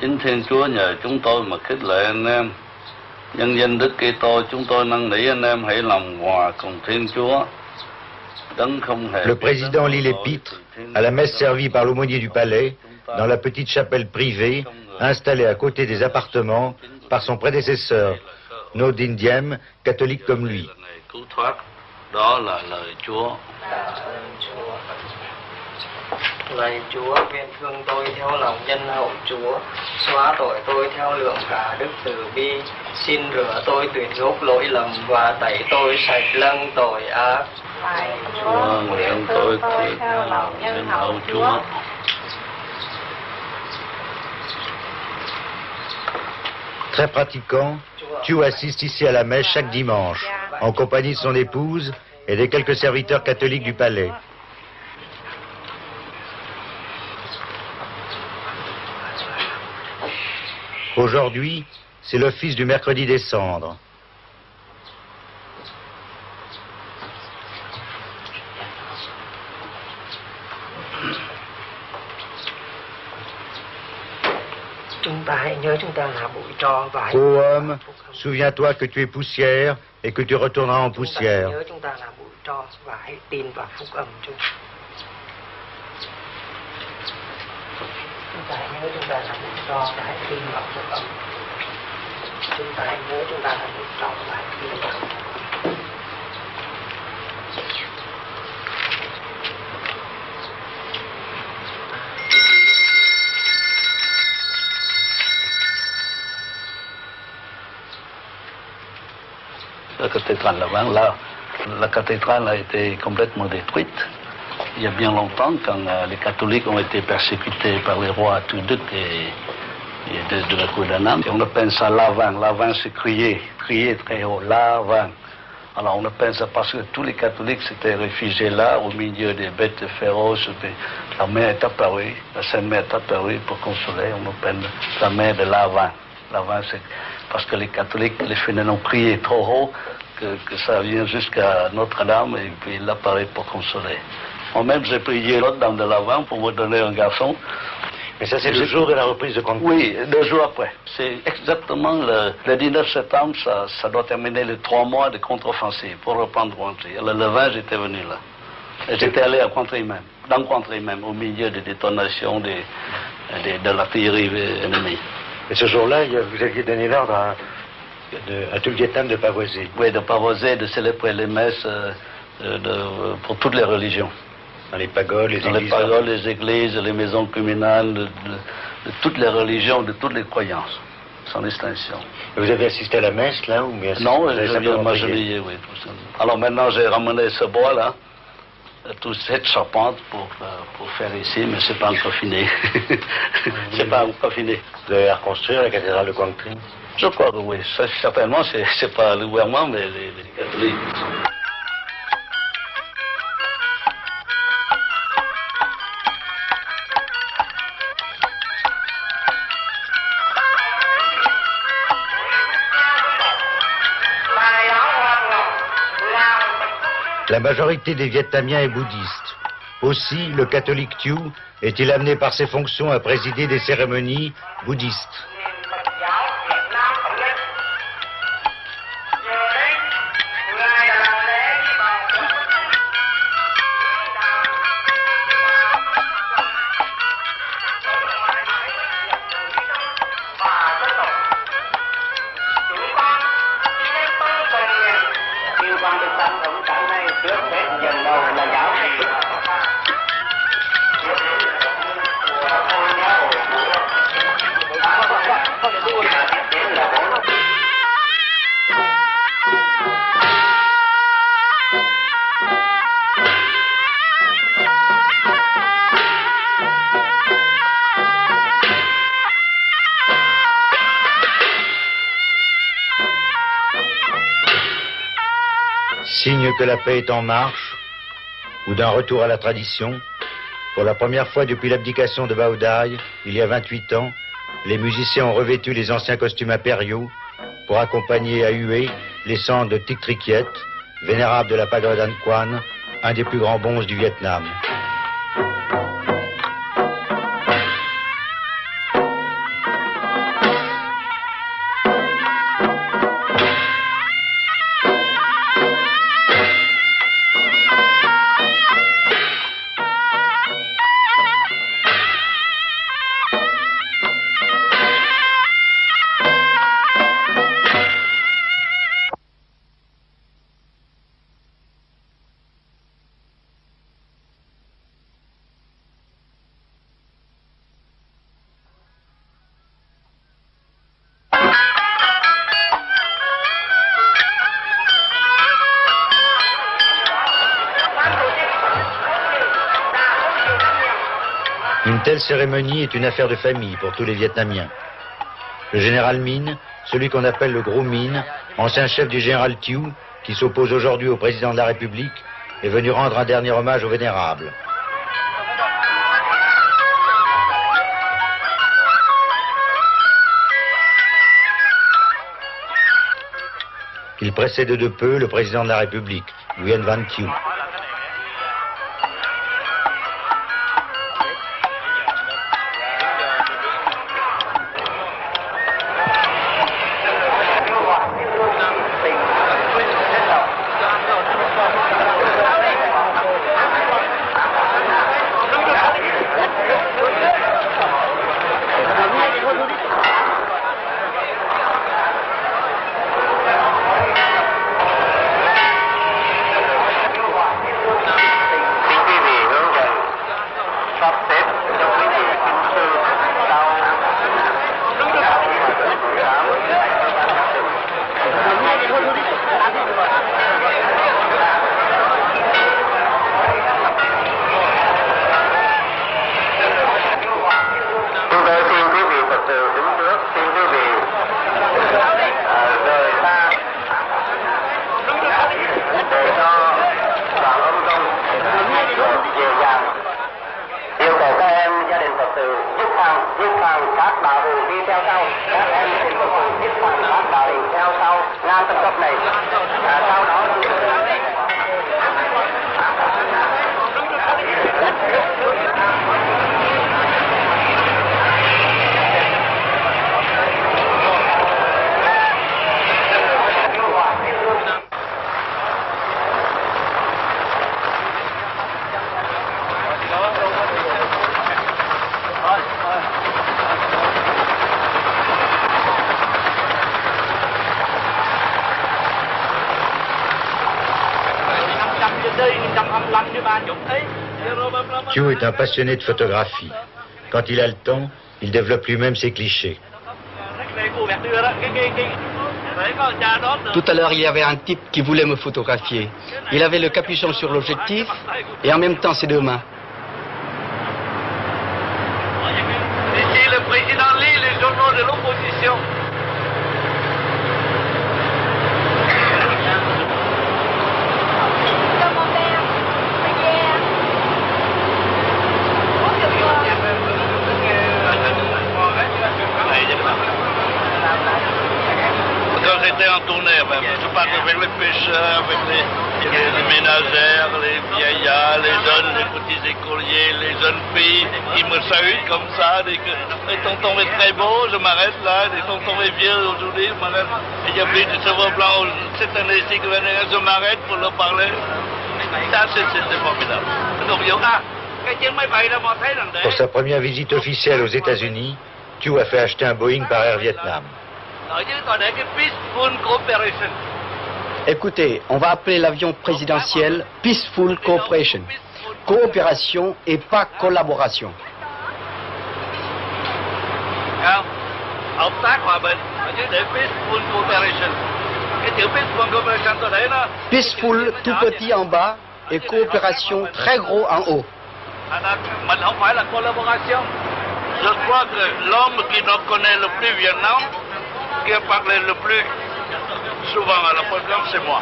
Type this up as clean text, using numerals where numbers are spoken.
Chính Thiên Chúa nhờ chúng tôi mà khích lệ anh em. Nhân danh Đức Kitô, chúng tôi năn nỉ anh em hãy lòng hòa cùng Thiên Chúa. Le président lit l'épître à la messe servie par l'aumônier du palais dans la petite chapelle privée installée à côté des appartements par son prédécesseur, Nodin Diem, catholique comme lui. Đó là lời Chúa. Lạy Chúa, nguyện thương tôi theo lòng nhân hậu Chúa, xóa tội tôi theo lượng cả đức từ bi, xin rửa tôi tuyệt gốc lỗi lầm và tẩy tôi sạch lâng tội ác. Lạy Chúa, nguyện tôi theo lòng nhân hậu Chúa. Très pratiquant, Thiou assiste ici à la messe chaque dimanche, en compagnie de son épouse et des quelques serviteurs catholiques du palais. Aujourd'hui, c'est l'office du mercredi des cendres. Ô homme, souviens-toi que tu es poussière et que tu retourneras en poussière. La cathédrale la cathédrale a été complètement détruite il y a bien longtemps, quand les catholiques ont été persécutés par les rois Tuduc et de la cour d'Anam. On appelle ça l'avant. L'avant, c'est crier très haut, l'avant. Alors on appelle ça parce que tous les catholiques s'étaient réfugiés là, au milieu des bêtes féroces. La mère est apparue, la Sainte Mère est apparue pour consoler. On appelle la mère de l'avant. L'avant, c'est parce que les catholiques, les fidèles ont crié trop haut que ça vient jusqu'à Notre-Dame et puis il apparaît pour consoler. Moi-même, j'ai prié l'autre dame de l'avant pour me donner un garçon. Mais ça, c'est le jour de la reprise de Contry. Oui, 2 jours après. C'est exactement le 19 septembre, ça doit terminer les 3 mois de contre-offensive pour reprendre Contry. Le 20, j'étais venu là. Et j'étais allé à Contry même, dans Contry même, au milieu des détonations de l'artillerie ennemie. Et ce jour-là, vous aviez donné l'ordre à tout le Vietnam de pavoiser. Oui, de pavoiser, de célébrer les messes pour toutes les religions. Dans les pagodes, les églises. Dans les pagodes, les églises, les maisons communales, de toutes les religions, de toutes les croyances, sans distinction. Vous avez assisté à la messe, là, ou bien? Non, j'ai m'agenouillé, oui, tout ça. Alors maintenant, j'ai ramené ce bois, là, toute cette charpente pour faire ici, mais c'est pas encore fini. C'est pas encore fini. Vous allez reconstruire la cathédrale de Quang Tri? Je crois que oui. Ça, certainement, c'est pas le gouvernement, mais les catholiques. La majorité des Vietnamiens est bouddhiste. Aussi, le catholique Thiou est-il amené par ses fonctions à présider des cérémonies bouddhistes. Signe que la paix est en marche, ou d'un retour à la tradition, pour la première fois depuis l'abdication de Bao Dai, il y a 28 ans, les musiciens ont revêtu les anciens costumes impériaux pour accompagner à huée les cendres de Tik Trikiet, vénérable de la pagode An Quan, un des plus grands bonzes du Vietnam. Une telle cérémonie est une affaire de famille pour tous les Vietnamiens. Le général Minh, celui qu'on appelle le Gros Minh, ancien chef du général Thieu, qui s'oppose aujourd'hui au président de la République, est venu rendre un dernier hommage au vénérable. Il précède de peu le président de la République, Nguyen Van Thieu. Thieu est un passionné de photographie. Quand il a le temps, il développe lui-même ses clichés. Tout à l'heure, il y avait un type qui voulait me photographier. Il avait le capuchon sur l'objectif et en même temps ses deux mains. Ici, le président lit les journaux de l'opposition. Quand j'étais en tournée, je parlais avec les pêcheurs, avec les ménagères, les vieillards, les jeunes, les petits écoliers, les jeunes filles qui me saluent comme ça. Les tontons est très beau, je m'arrête là. Les tontons est vieux aujourd'hui, je m'arrête. Il y a plus de cheveux blancs cette année-ci, je m'arrête pour leur parler. Ça, c'est formidable. Pour sa première visite officielle aux États-Unis, Thieu a fait acheter un Boeing par Air Vietnam. Écoutez, on va appeler l'avion présidentiel Peaceful Cooperation. Coopération et pas collaboration. Peaceful tout petit en bas et coopération très gros en haut. Je crois que l'homme qui nous connaît le plus Vietnam, qui a parlé le plus souvent à la programme, c'est moi.